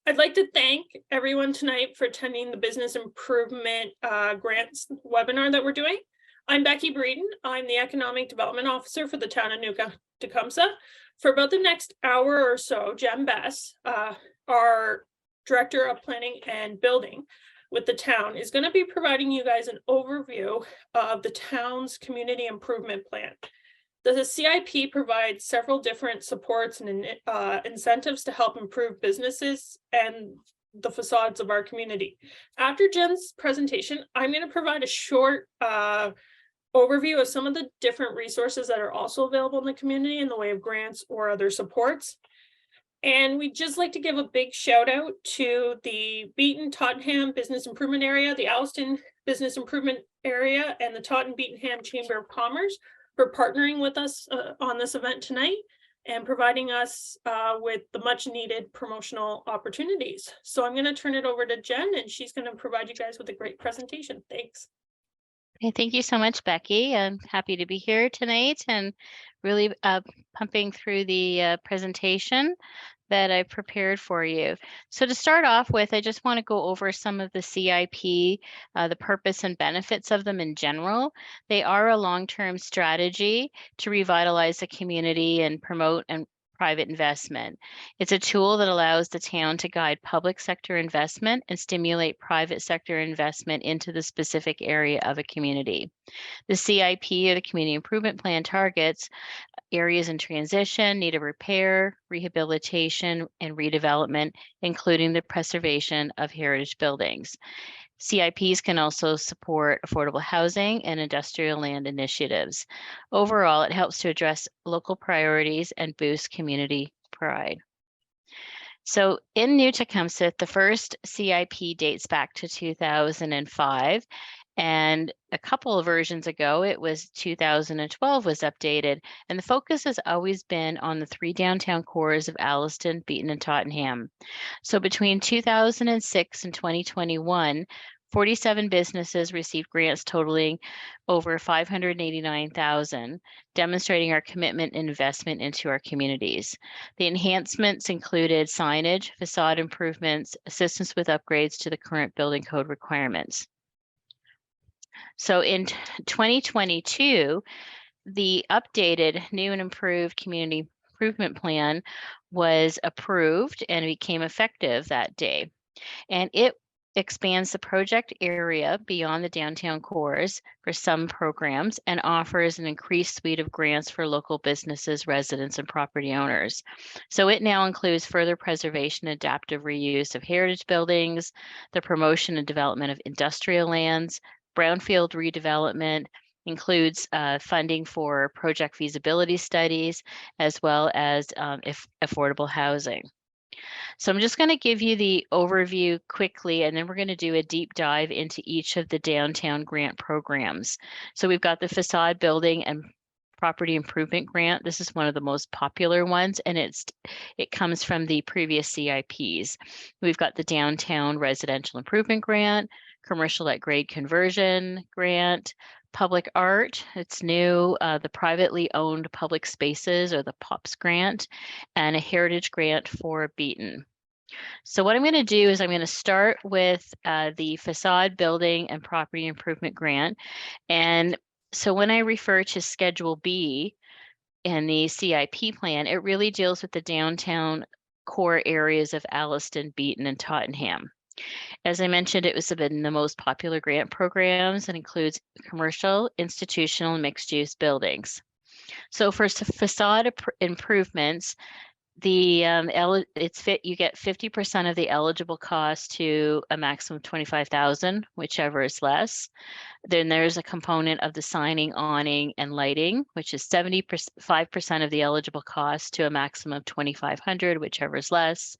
I'd like to thank everyone tonight for attending the Business Improvement Grants webinar that we're doing. I'm Becky Breeden. I'm the Economic Development Officer for the town of Tecumseth. For about the next hour or so, Jen Bess, our Director of Planning and Building with the town, is going to be providing you guys an overview of the town's community improvement plan. The CIP provides several different supports and incentives to help improve businesses and the facades of our community. After Jen's presentation, I'm going to provide a short overview of some of the different resources that are also available in the community in the way of grants or other supports. And we'd just like to give a big shout out to the Beaton Tottenham Business Improvement Area, the Alliston Business Improvement Area, and the Taunton Beatonham Chamber of Commerce for partnering with us on this event tonight and providing us with the much needed promotional opportunities. So I'm going to turn it over to Jen, and she's going to provide you guys with a great presentation. Thanks. Okay, thank you so much, Becky. I'm happy to be here tonight and really pumping through the presentation that I prepared for you. So to start off with, I just want to go over some of the CIP, the purpose and benefits of them in general. They are a long-term strategy to revitalize the community and promote and private investment. It's a tool that allows the town to guide public sector investment and stimulate private sector investment into the specific area of a community. The CIP, or the Community Improvement Plan, targets areas in transition, need of repair, rehabilitation, and redevelopment, including the preservation of heritage buildings. CIPs can also support affordable housing and industrial land initiatives. Overall, it helps to address local priorities and boost community pride. So in New Tecumseth, the first CIP dates back to 2005. And a couple of versions ago, it was 2012 was updated. And the focus has always been on the three downtown cores of Alliston, Beaton, and Tottenham. So between 2006 and 2021, 47 businesses received grants totaling over $589,000, demonstrating our commitment and investment into our communities. The enhancements included signage, facade improvements, assistance with upgrades to the current building code requirements. So in 2022, the updated new and improved community improvement plan was approved and became effective that day. And it expands the project area beyond the downtown cores for some programs and offers an increased suite of grants for local businesses, residents, and property owners. So it now includes further preservation and adaptive reuse of heritage buildings, the promotion and development of industrial lands, brownfield redevelopment, includes funding for project feasibility studies, as well as affordable housing. So I'm just going to give you the overview quickly, and then we're going to do a deep dive into each of the downtown grant programs. So we've got the facade building and property improvement grant. This is one of the most popular ones, and it comes from the previous CIPs. We've got the downtown residential improvement grant, commercial at grade conversion grant, public art, it's new, the privately owned public spaces, or the POPS grant, and a heritage grant for Beaton. So what I'm going to do is I'm going to start with the facade building and property improvement grant. And so when I refer to Schedule B in the CIP plan, it really deals with the downtown core areas of Alliston, Beaton, and Tottenham. As I mentioned, it was been the most popular grant programs and includes commercial, institutional, and mixed-use buildings. So for facade improvements, you get 50% of the eligible cost to a maximum of $25,000, whichever is less. Then there's a component of the signing, awning, and lighting, which is 75% of the eligible cost to a maximum of $2,500, whichever is less.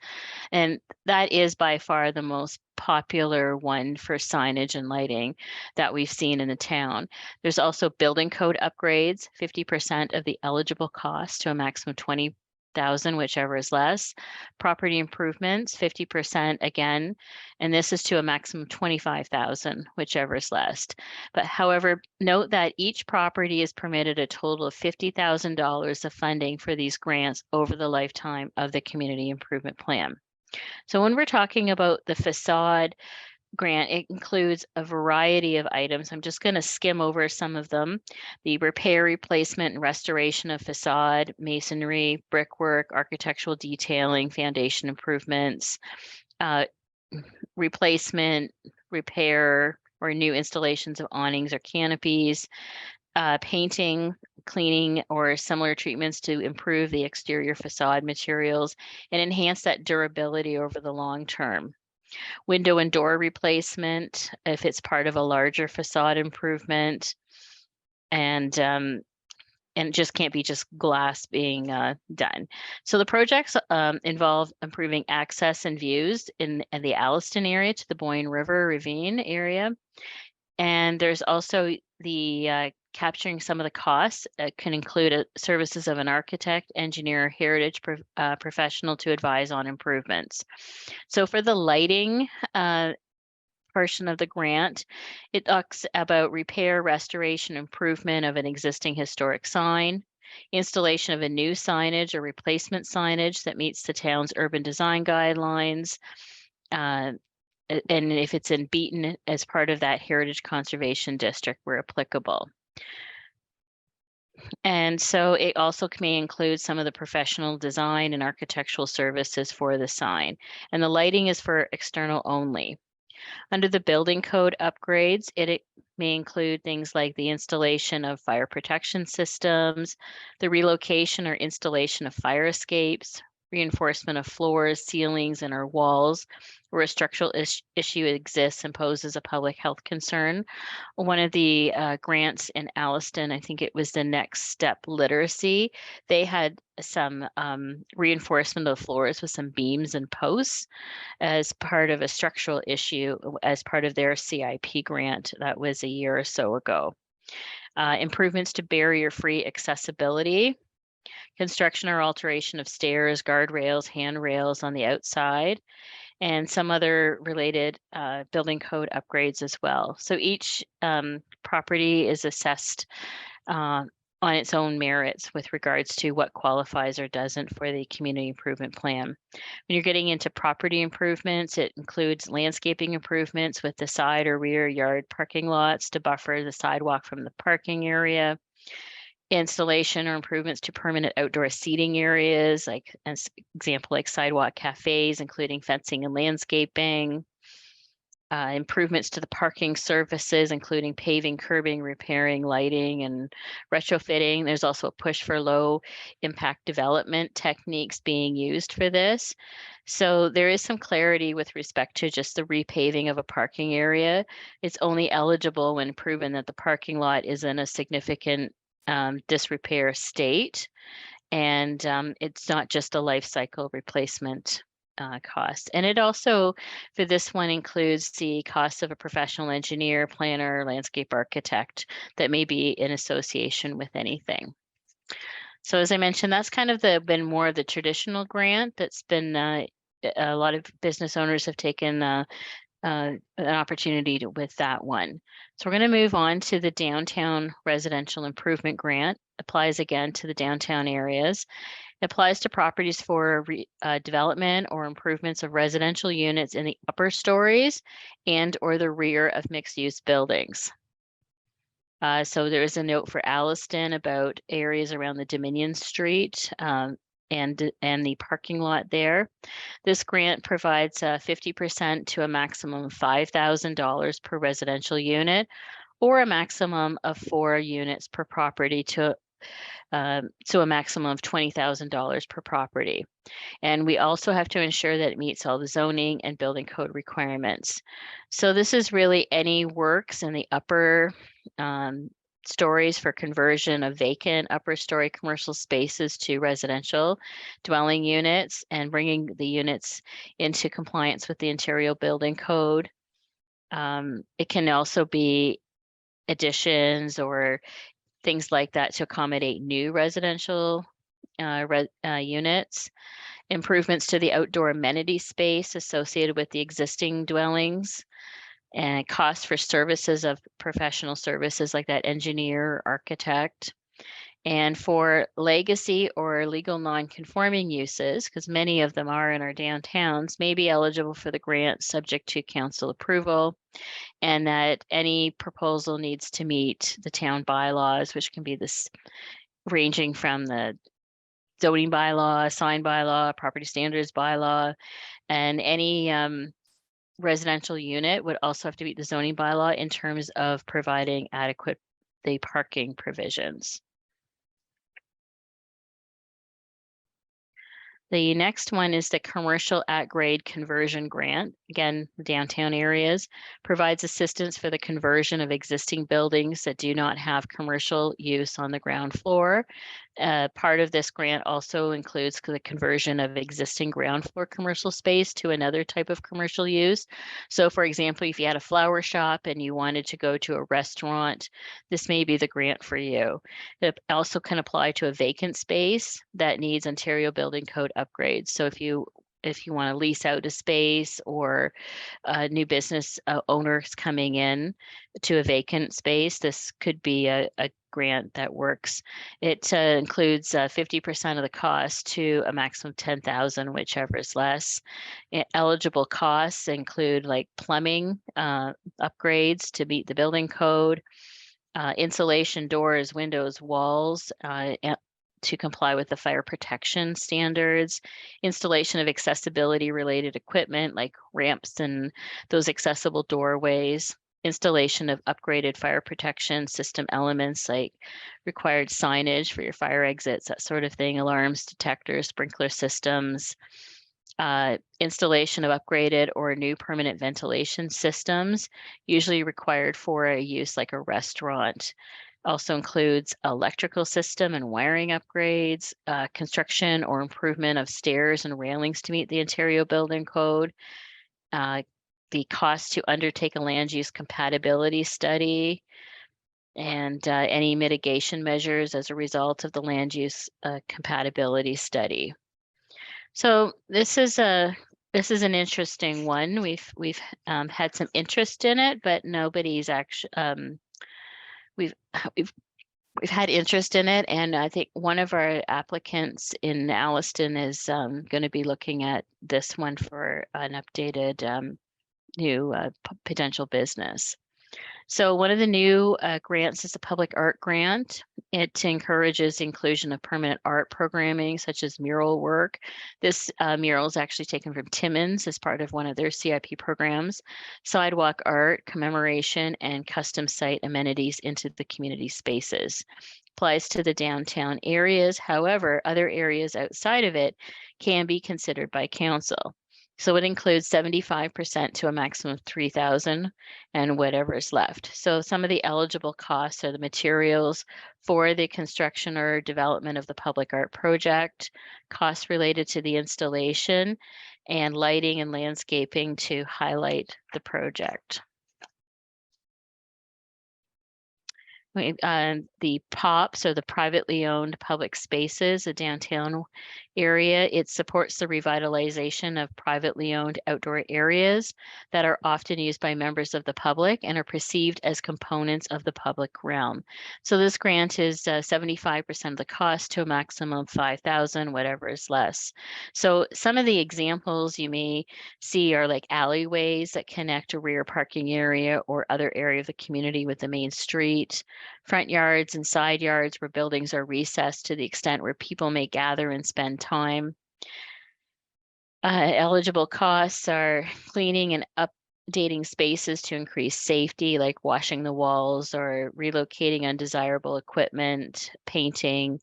And that is by far the most popular one for signage and lighting that we've seen in the town. There's also building code upgrades, 50% of the eligible cost to a maximum of $20,000, whichever is less. Property improvements, 50% again, and this is to a maximum of $25,000, whichever is less. But however, note that each property is permitted a total of $50,000 of funding for these grants over the lifetime of the community improvement plan. So when we're talking about the facade grant, it includes a variety of items. I'm just going to skim over some of them. The repair, replacement, and restoration of facade, masonry, brickwork, architectural detailing, foundation improvements, replacement, repair, or new installations of awnings or canopies, painting, cleaning, or similar treatments to improve the exterior facade materials and enhance that durability over the long term. Window and door replacement, if it's part of a larger facade improvement, and it just can't be just glass being done. So the projects involve improving access and views in the Alliston area to the Boyne River Ravine area. And there's also the capturing some of the costs. It can include services of an architect, engineer, heritage professional to advise on improvements. So for the lighting portion of the grant, it talks about repair, restoration, improvement of an existing historic sign, installation of a new signage or replacement signage that meets the town's urban design guidelines, and if it's in Beaton as part of that Heritage Conservation District where applicable. And so it also may include some of the professional design and architectural services for the sign. And the lighting is for external only. Under the building code upgrades, it may include things like the installation of fire protection systems, the relocation or installation of fire escapes, reinforcement of floors, ceilings, and or walls where a structural issue exists and poses a public health concern. One of the grants in Alliston, I think it was the Next Step Literacy, they had some reinforcement of the floors with some beams and posts as part of a structural issue as part of their CIP grant that was a year or so ago. Improvements to barrier-free accessibility, construction or alteration of stairs, guardrails, handrails on the outside, and some other related building code upgrades as well. So each property is assessed on its own merits with regards to what qualifies or doesn't for the community improvement plan. When you're getting into property improvements, it includes landscaping improvements with the side or rear yard parking lots to buffer the sidewalk from the parking area, installation or improvements to permanent outdoor seating areas, like as example, like sidewalk cafes, including fencing and landscaping, improvements to the parking services, including paving, curbing, repairing, lighting, and retrofitting. There's also a push for low impact development techniques being used for this. So there is some clarity with respect to just the repaving of a parking area. It's only eligible when proven that the parking lot is in a significant disrepair state. And it's not just a life cycle replacement cost. And it also, for this one, includes the cost of a professional engineer, planner, landscape architect that may be in association with anything. So as I mentioned, that's kind of been more of the traditional grant that's been, a lot of business owners have taken an opportunity with that one. So we're going to move on to the Downtown Residential Improvement Grant. Applies again to the downtown areas. It applies to properties for development or improvements of residential units in the upper stories and or the rear of mixed-use buildings. So there is a note for Alliston about areas around the Dominion Street and the parking lot there. This grant provides 50% to a maximum of $5,000 per residential unit, or a maximum of 4 units per property to a maximum of $20,000 per property. And we also have to ensure that it meets all the zoning and building code requirements. So this is really any works in the upper stories for conversion of vacant upper story commercial spaces to residential dwelling units and bringing the units into compliance with the interior building code. It can also be additions or things like that to accommodate new residential units, improvements to the outdoor amenity space associated with the existing dwellings, and costs for services of professional services like that engineer, architect, And for legacy or legal non-conforming uses, because many of them are in our downtowns, may be eligible for the grant subject to council approval, and that any proposal needs to meet the town bylaws, which can be this ranging from the zoning bylaw, sign bylaw, property standards bylaw, and any residential unit would also have to meet the zoning bylaw in terms of providing adequate parking provisions. The next one is the Commercial at-Grade Conversion Grant. Again, downtown areas provides assistance for the conversion of existing buildings that do not have commercial use on the ground floor. Part of this grant also includes the conversion of existing ground floor commercial space to another type of commercial use. So for example, if you had a flower shop and you wanted to go to a restaurant, this may be the grant for you. It also can apply to a vacant space that needs Ontario Building Code upgrades. So if you want to lease out a space, or new business owners coming in to a vacant space, this could be a grant that works. It includes 50% of the cost to a maximum of 10,000, whichever is less. Eligible costs include like plumbing upgrades to meet the building code, insulation, doors, windows, walls, to comply with the fire protection standards, installation of accessibility related equipment like ramps and those accessible doorways, installation of upgraded fire protection system elements like required signage for your fire exits, that sort of thing, alarms, detectors, sprinkler systems, installation of upgraded or new permanent ventilation systems, usually required for a use like a restaurant. Also includes electrical system and wiring upgrades, construction or improvement of stairs and railings to meet the Ontario Building Code, the cost to undertake a land use compatibility study, and any mitigation measures as a result of the land use compatibility study. So this is an interesting one. We've had some interest in it, but nobody's actually we've had interest in it, and I think one of our applicants in Alliston is going to be looking at this one for an updated new potential business. So one of the new grants is a public art grant. It encourages inclusion of permanent art programming, such as mural work. This mural is actually taken from Timmins as part of one of their CIP programs. Sidewalk art, commemoration, and custom site amenities into the community spaces. Applies to the downtown areas. However, other areas outside of it can be considered by council. So it includes 75% to a maximum of 3,000 and whatever is left. So some of the eligible costs are the materials for the construction or development of the public art project, costs related to the installation, and lighting and landscaping to highlight the project. The POPs, or the privately owned public spaces, a downtown area, it supports the revitalization of privately owned outdoor areas that are often used by members of the public and are perceived as components of the public realm. So this grant is 75% of the cost to a maximum of 5,000, whatever is less. So some of the examples you may see are like alleyways that connect a rear parking area or other area of the community with the main street, front yards and side yards where buildings are recessed to the extent where people may gather and spend time. Eligible costs are cleaning and updating spaces to increase safety, like washing the walls or relocating undesirable equipment, painting,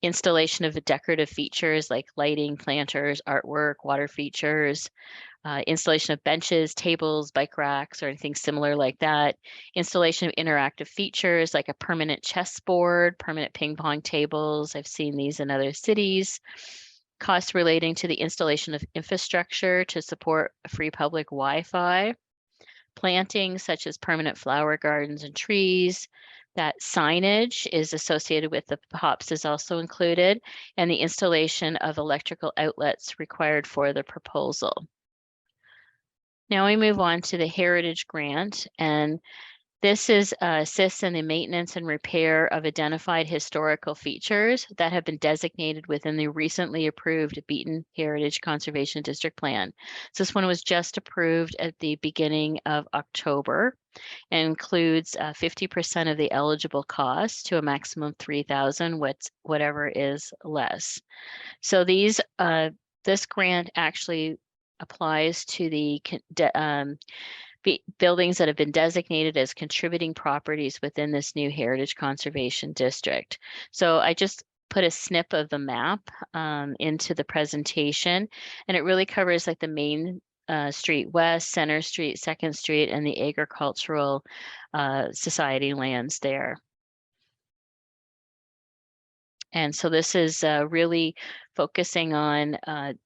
installation of the decorative features like lighting, planters, artwork, water features, installation of benches, tables, bike racks, or anything similar like that. Installation of interactive features like a permanent chessboard, permanent ping pong tables. I've seen these in other cities. Costs relating to the installation of infrastructure to support free public Wi-Fi. Planting such as permanent flower gardens and trees. That signage is associated with the POPs is also included, and the installation of electrical outlets required for the proposal. Now we move on to the Heritage Grant, and This is assists in the maintenance and repair of identified historical features that have been designated within the recently approved Beaton Heritage Conservation District Plan. So this one was just approved at the beginning of October and includes 50% of the eligible cost to a maximum of $3,000, whatever is less. So this grant actually applies to the buildings that have been designated as contributing properties within this new Heritage Conservation District. So I just put a snip of the map into the presentation, and it really covers like the main Street West, Center Street, 2nd Street, and the agricultural society lands there. And so this is really focusing on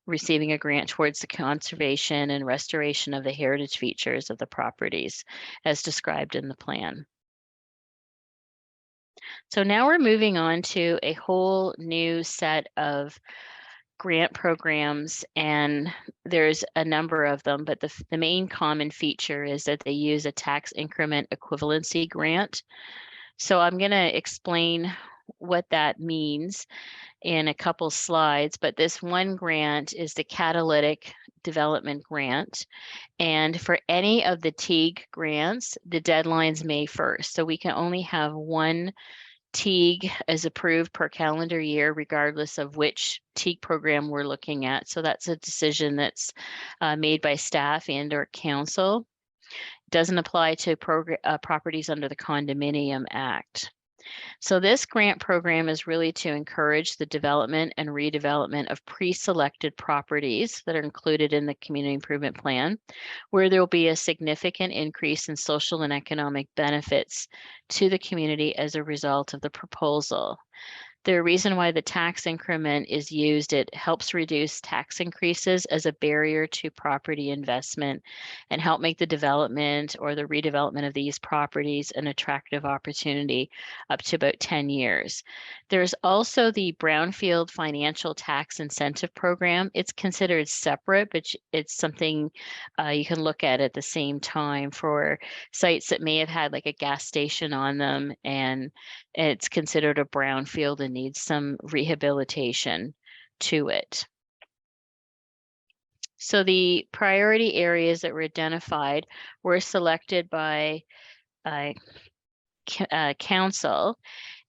receiving a grant towards the conservation and restoration of the heritage features of the properties as described in the plan. So now we're moving on to a whole new set of grant programs, and there's a number of them, but the main common feature is that they use a tax increment equivalency grant. So I'm going to explain what that means in a couple slides, but this one grant is the Catalytic Development Grant. And for any of the TEAG grants, the deadline's May 1st. So we can only have one TEAG as approved per calendar year, regardless of which TEAG program we're looking at. So that's a decision that's made by staff and or council. It doesn't apply to properties under the Condominium Act. So this grant program is really to encourage the development and redevelopment of pre-selected properties that are included in the community improvement plan, where there will be a significant increase in social and economic benefits to the community as a result of the proposal. The reason why the tax increment is used, it helps reduce tax increases as a barrier to property investment and help make the development or the redevelopment of these properties an attractive opportunity up to about 10 years. There's also the Brownfield Financial Tax Incentive Program. It's considered separate, but it's something you can look at the same time for sites that may have had like a gas station on them, and it's considered a brownfield and needs some rehabilitation to it. So the priority areas that were identified were selected by council,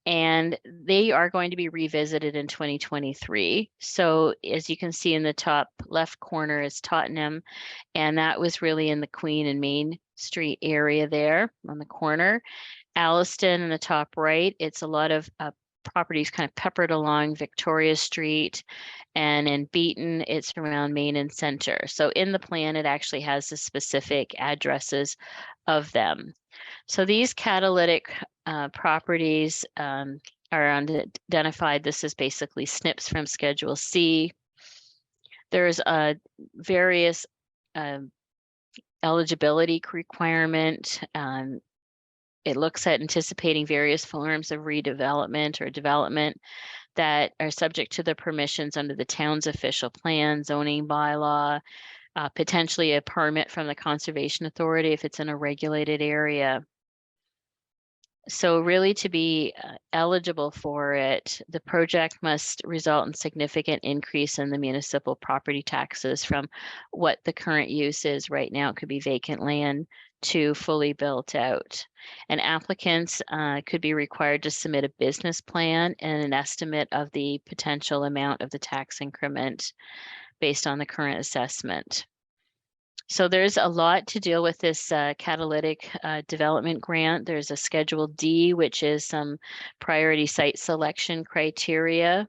and they are going to be revisited in 2023. So as you can see in the top left corner is Tottenham, and that was really in the Queen and Main Street area there on the corner. Alliston in the top right, it's a lot of properties kind of peppered along Victoria Street, and in Beaton, it's around Main and Center. So in the plan, it actually has the specific addresses of them. So these catalytic properties are identified. This is basically snips from Schedule C. There's various eligibility requirement. It looks at anticipating various forms of redevelopment or development that are subject to the permissions under the town's official plan, zoning bylaw, potentially a permit from the Conservation Authority if it's in a regulated area. So really to be eligible for it, the project must result in significant increase in the municipal property taxes from what the current use is right now. It could be vacant land to fully built out. And applicants could be required to submit a business plan and an estimate of the potential amount of the tax increment based on the current assessment. So there's a lot to deal with this catalytic development grant. There's a Schedule D, which is some priority site selection criteria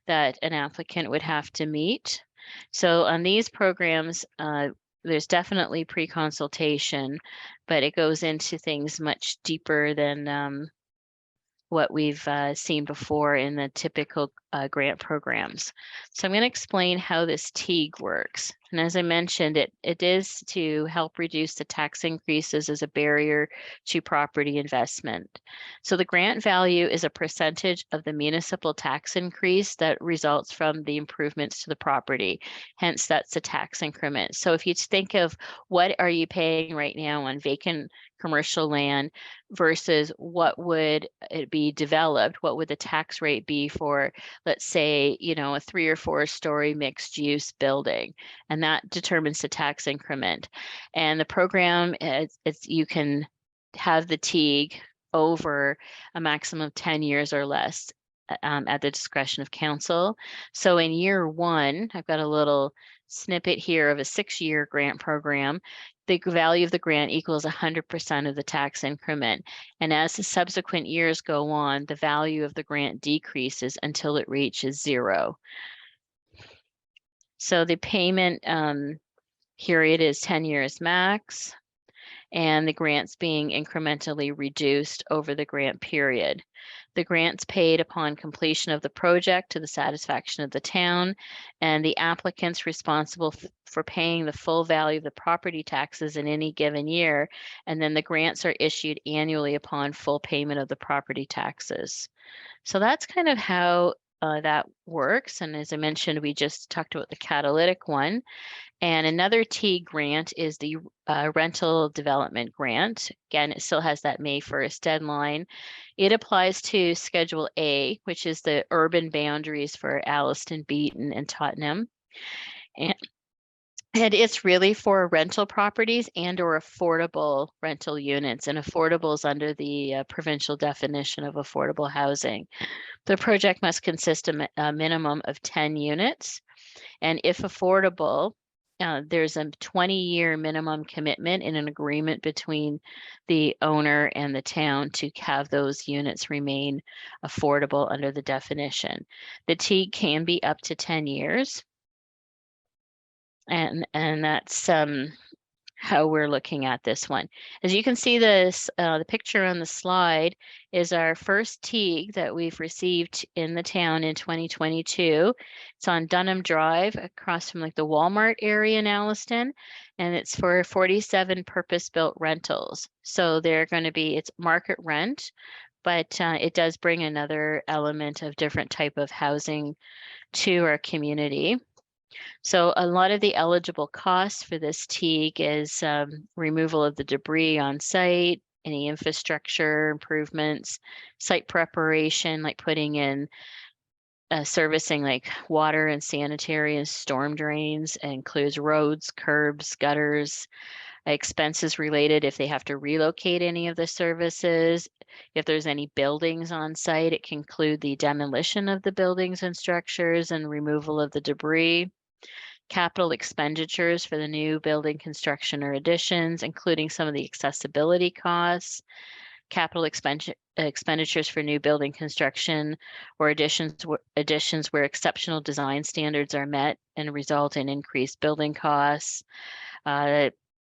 that an applicant would have to meet. So on these programs, there's definitely pre-consultation, but it goes into things much deeper than what we've seen before in the typical grant programs. So I'm going to explain how this TEAG works. And as I mentioned, it is to help reduce the tax increases as a barrier to property investment. So the grant value is a percentage of the municipal tax increase that results from the improvements to the property. Hence, that's the tax increment. So if you think of what are you paying right now on vacant commercial land versus what would it be developed? What would the tax rate be for, let's say, you know, a 3 or 4 story mixed use building? And that determines the tax increment. And the program, you can have the TEAG over a maximum of 10 years or less at the discretion of council. So in year 1, I've got a little snippet here of a 6-year grant program. The value of the grant equals 100% of the tax increment. And as the subsequent years go on, the value of the grant decreases until it reaches 0. So the payment period is 10 years max, and the grants being incrementally reduced over the grant period. The grants paid upon completion of the project to the satisfaction of the town, and the applicants responsible for paying the full value of the property taxes in any given year, and then the grants are issued annually upon full payment of the property taxes. So that's kind of how that works. And as I mentioned, we just talked about the Catalytic one. And another T grant is the rental development grant. Again, it still has that May 1st deadline. It applies to Schedule A, which is the urban boundaries for Alliston, Beaton, and Tottenham. And it's really for rental properties and or affordable rental units. And affordable is under the provincial definition of affordable housing. The project must consist of a minimum of 10 units. And if affordable, there's a 20-year minimum commitment in an agreement between the owner and the town to have those units remain affordable under the definition. The T can be up to 10 years. And that's how we're looking at this one. As you can see, this the picture on the slide is our first TEAG that we've received in the town in 2022. It's on Dunham Drive across from like the Walmart area in Alliston, and it's for 47 purpose-built rentals. So they're going to be, it's market rent, but it does bring another element of different type of housing to our community. So a lot of the eligible costs for this TEAG is removal of the debris on site, any infrastructure improvements, site preparation, like putting in servicing like water and sanitary and storm drains, includes roads, curbs, gutters, expenses related if they have to relocate any of the services. If there's any buildings on site, it can include the demolition of the buildings and structures and removal of the debris. Capital expenditures for the new building construction or additions, including some of the accessibility costs. Capital expenditures for new building construction or additions where exceptional design standards are met and result in increased building costs.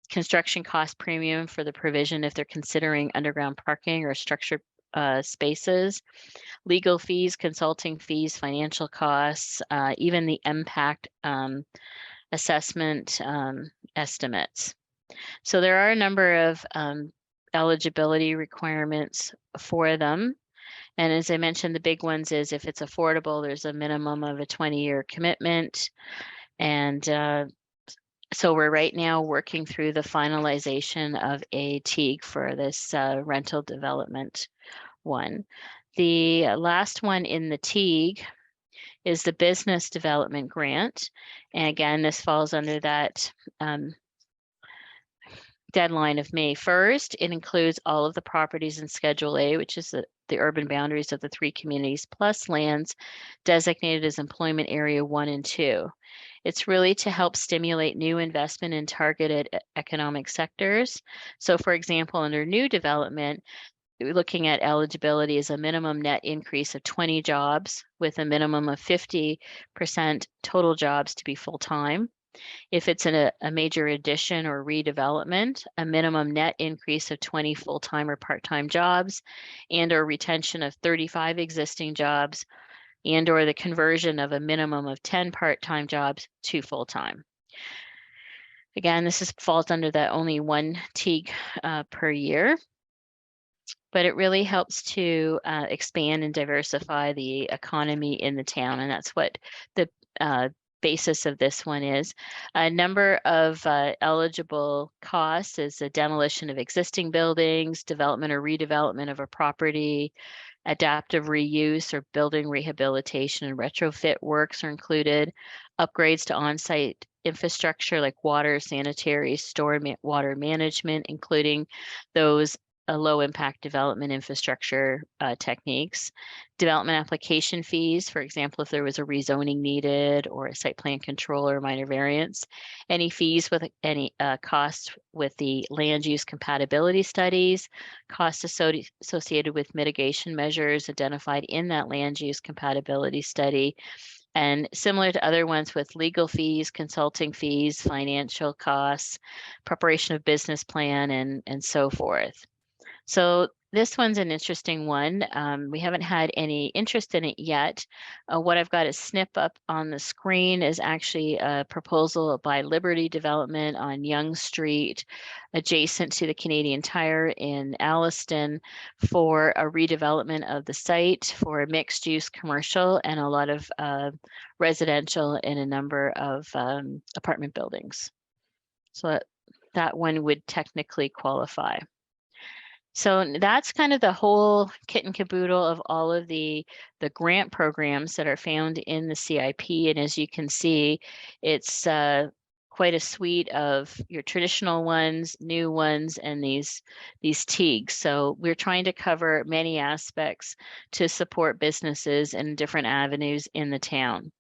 Construction cost premium for the provision if they're considering underground parking or structured spaces. Legal fees, consulting fees, financial costs, even the impact assessment estimates. So there are a number of eligibility requirements for them. And as I mentioned, the big ones is if it's affordable, there's a minimum of a 20-year commitment. And so we're right now working through the finalization of a TEAG for this rental development one. The last one in the TEAG is the business development grant. And again, this falls under that deadline of May 1st. It includes all of the properties in Schedule A, which is the urban boundaries of the 3 communities, plus lands designated as employment area 1 and 2. It's really to help stimulate new investment in targeted economic sectors. So for example, under new development, looking at eligibility is a minimum net increase of 20 jobs with a minimum of 50% total jobs to be full-time. If it's in a major addition or redevelopment, a minimum net increase of 20 full-time or part-time jobs and or retention of 35 existing jobs and or the conversion of a minimum of 10 part-time jobs to full-time. Again, this falls under that only 1 TEAG per year. But it really helps to expand and diversify the economy in the town. And that's what the basis of this one is a number of eligible costs is the demolition of existing buildings, development or redevelopment of a property, adaptive reuse or building rehabilitation and retrofit works are included, upgrades to on-site infrastructure like water, sanitary, water management, including those low impact development infrastructure techniques, development application fees, for example, if there was a rezoning needed or a site plan control or minor variance, any fees with any costs with the land use compatibility studies, costs associated with mitigation measures identified in that land use compatibility study, and similar to other ones with legal fees, consulting fees, financial costs, preparation of business plan, and so forth. So this one's an interesting one. We haven't had any interest in it yet. What I've got a snip up on the screen is actually a proposal by Liberty Development on Yonge Street, adjacent to the Canadian Tire in Alliston, for a redevelopment of the site for mixed use commercial and a lot of residential and a number of apartment buildings. So that one would technically qualify. So that's kind of the whole kit and caboodle of all of the grant programs that are found in the CIP. And as you can see, it's quite a suite of your traditional ones, new ones, and these TEAGs. So we're trying to cover many aspects to support businesses and different avenues in the town.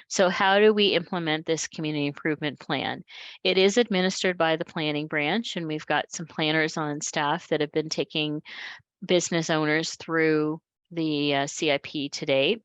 So how do we implement this community improvement plan? It is administered by the planning branch, and we've got some planners on staff that have been taking business owners through the CIP to date.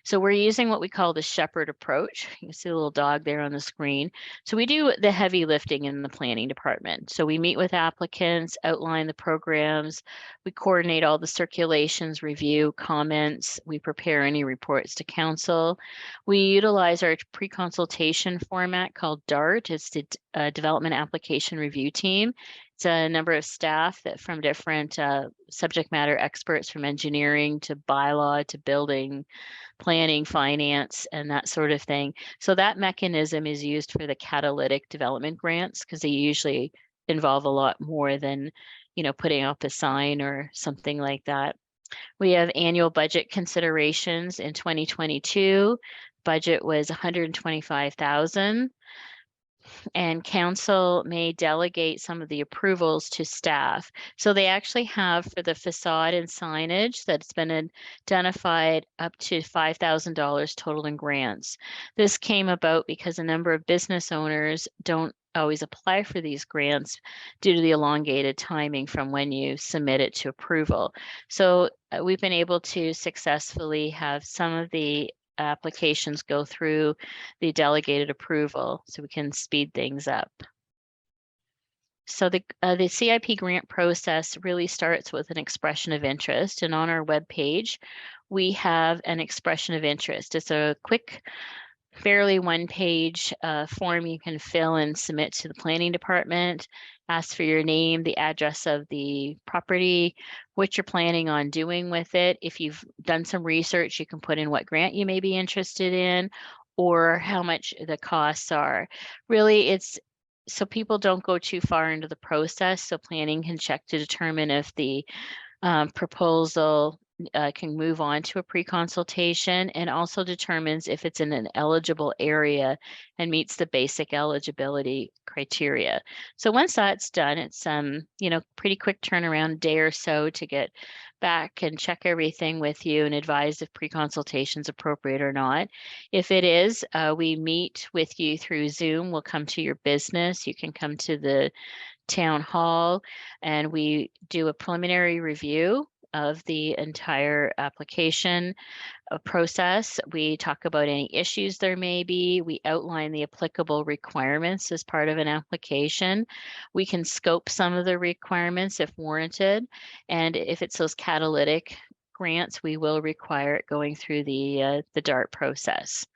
So we're using what we call the shepherd approach. You can see the little dog there on the screen. So we do the heavy lifting in the planning department. So we meet with applicants, outline the programs, we coordinate all the circulations, review comments, we prepare any reports to council. We utilize our pre-consultation format called DART. It's the Development Application Review Team. It's a number of staff that from different subject matter experts, from engineering to bylaw to building, planning, finance, and that sort of thing. So that mechanism is used for the catalytic development grants because they usually involve a lot more than, putting up a sign or something like that. We have annual budget considerations in 2022. Budget was $125,000. And council may delegate some of the approvals to staff. So they actually have for the facade and signage that's been identified up to $5,000 total in grants. This came about because a number of business owners don't always apply for these grants due to the elongated timing from when you submit it to approval. So we've been able to successfully have some of the applications go through the delegated approval so we can speed things up. So the CIP grant process really starts with an expression of interest, and on our webpage we have an expression of interest. It's a quick, fairly one-page form you can fill and submit to the planning department. Ask for your name, the address of the property, what you're planning on doing with it. If you've done some research, you can put in what grant you may be interested in or how much the costs are. Really, it's so people don't go too far into the process, so planning can check to determine if the proposal can move on to a pre-consultation, and also determines if it's in an eligible area and meets the basic eligibility criteria. So once that's done, it's pretty quick turnaround, a day or so to get back and check everything with you and advise if pre-consultation is appropriate or not. If it is, we meet with you through Zoom. We'll come to your business. You can come to the town hall and we do a preliminary review of the entire application process. We talk about any issues there may be. We outline the applicable requirements as part of an application. We can scope some of the requirements if warranted. And if it's those catalytic grants, we will require it going through the DART process.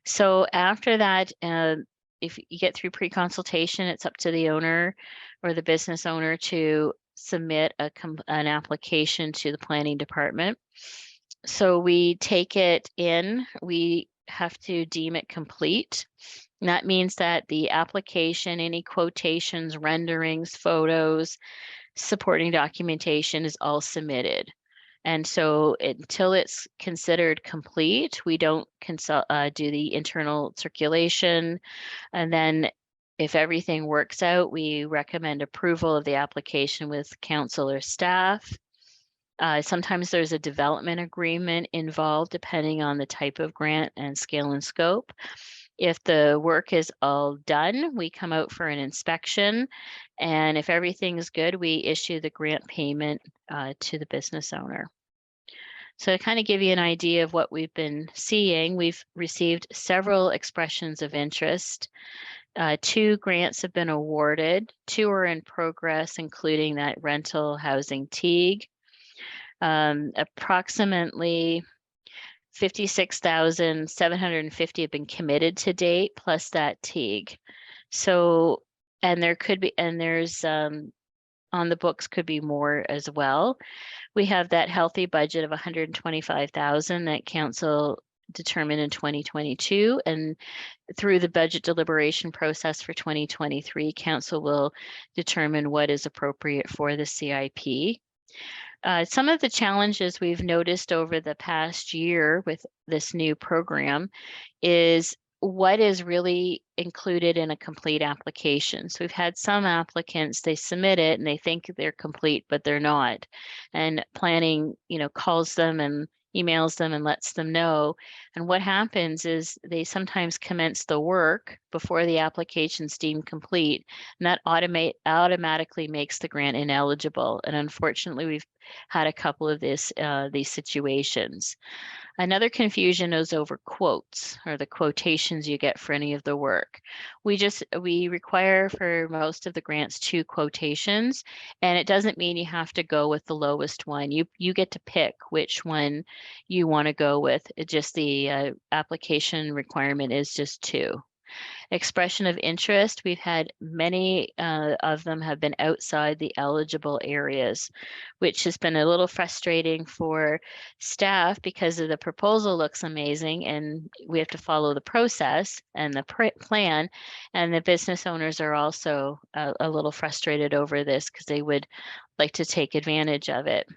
So after that, if you get through pre-consultation, it's up to the owner or the business owner to submit an application to the planning department. So we take it in, we have to deem it complete. And that means that the application, any quotations, renderings, photos, supporting documentation is all submitted. And so until it's considered complete, we don't do the internal circulation. And then if everything works out, we recommend approval of the application with council or staff. Sometimes there's a development agreement involved depending on the type of grant and scale and scope. If the work is all done, we come out for an inspection. And if everything's good, we issue the grant payment to the business owner. So to kind of give you an idea of what we've been seeing, we've received several expressions of interest. 2 grants have been awarded, 2 are in progress, including that rental housing TEAG. Approximately 56,750 have been committed to date, plus that TEAG. So, and there could be, and there's on the books could be more as well. We have that healthy budget of 125,000 that council determined in 2022, and through the budget deliberation process for 2023, council will determine what is appropriate for the CIP. Some of the challenges we've noticed over the past year with this new program is what is really included in a complete application. So we've had some applicants, they submit it and they think they're complete, but they're not. And planning, calls them and emails them and lets them know. And what happens is they sometimes commence the work before the application's deemed complete, and that automatically makes the grant ineligible. And unfortunately, we've had a couple of these situations. Another confusion is over quotes or the quotations you get for any of the work. We require for most of the grants 2 quotations, and it doesn't mean you have to go with the lowest one. You get to pick which one you want to go with. It just the application requirement is just 2. Expression of interest, we've had many of them have been outside the eligible areas, which has been a little frustrating for staff because the proposal looks amazing and we have to follow the process and the plan. And the business owners are also a little frustrated over this because they would like to take advantage of it.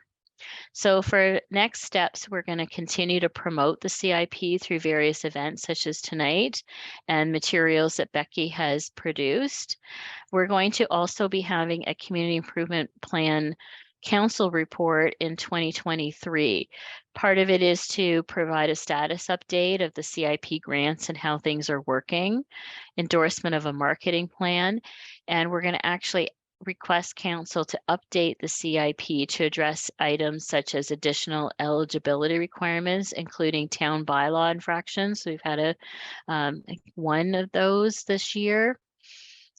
So for next steps, we're going to continue to promote the CIP through various events such as tonight and materials that Becky has produced. We're going to also be having a community improvement plan council report in 2023. Part of it is to provide a status update of the CIP grants and how things are working, endorsement of a marketing plan, and we're going to actually request council to update the CIP to address items such as additional eligibility requirements, including town bylaw infractions. So we've had one of those this year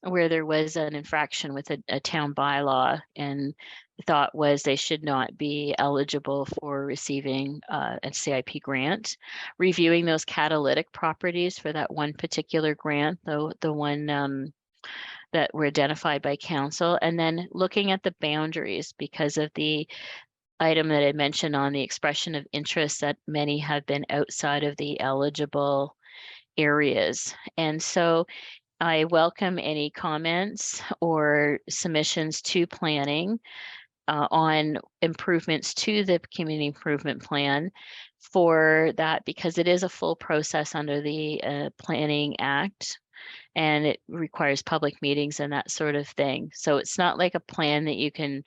where there was an infraction with a town bylaw, and the thought was they should not be eligible for receiving a CIP grant. Reviewing those catalytic properties for that one particular grant, though the one that were identified by council, and then looking at the boundaries because of the item that I mentioned on the expression of interest that many have been outside of the eligible areas. And so I welcome any comments or submissions to planning on improvements to the community improvement plan for that, because it is a full process under the Planning Act, and it requires public meetings and that sort of thing. So it's not like a plan that you can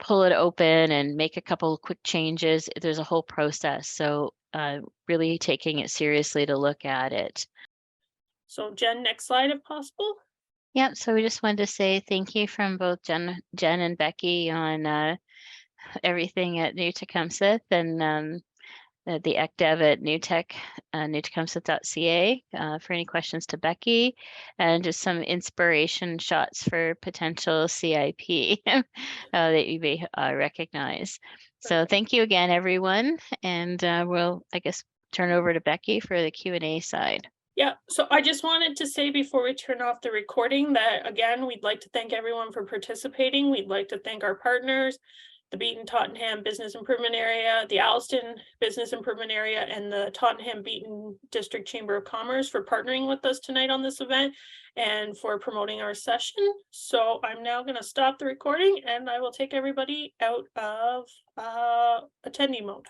pull it open and make a couple of quick changes. There's a whole process. So really taking it seriously to look at it. So Jen, next slide if possible. Yep. So we just wanted to say thank you from both Jen and Becky on everything at New Tecumseth, and the ECDev at newtecumseth.ca for any questions to Becky, and just some inspiration shots for potential CIP that you may recognize. So thank you again, everyone. And we'll, I guess, turn over to Becky for the Q&A side. Yeah, so I just wanted to say before we turn off the recording that, again, we'd like to thank everyone for participating. We'd like to thank our partners, the Beaton Tottenham Business Improvement Area, the Alliston Business Improvement Area, and the Tottenham Beaton District Chamber of Commerce for partnering with us tonight on this event and for promoting our session. So I'm now going to stop the recording and I will take everybody out of attendee mode.